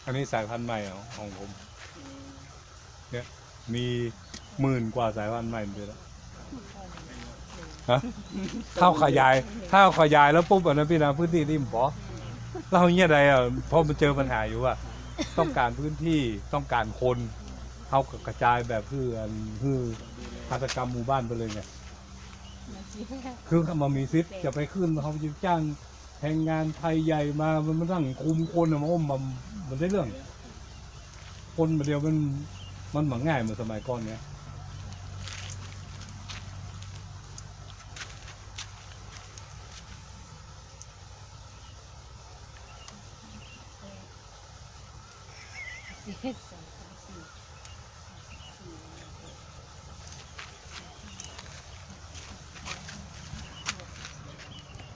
อันนี้สายพันธุ์ใหม่ของผมเนี่ยมี10,000 กว่าสายพันธุ์ใหม่เลยแล้วฮะถ้าขยายแล้วปุ๊บอันนั้นพี่นะพื้นที่ที่พอเราเนี่ยใดอ่ะเพราะมันเจอปัญหาอยู่ว่าต้องการพื้นที่ต้องการคนเขากระจายแบบคือหัตถกรรมหมู่บ้านไปเลยไงคือมันมีซิทจะไปขึ้นเขาจะจ้างแรงงานไทยใหญ่มามันตั้งคุมคนมันได้เรื่องคนมาเดียวมันเหมือนง่ายเหมือนสมัยก่อนเนี้ย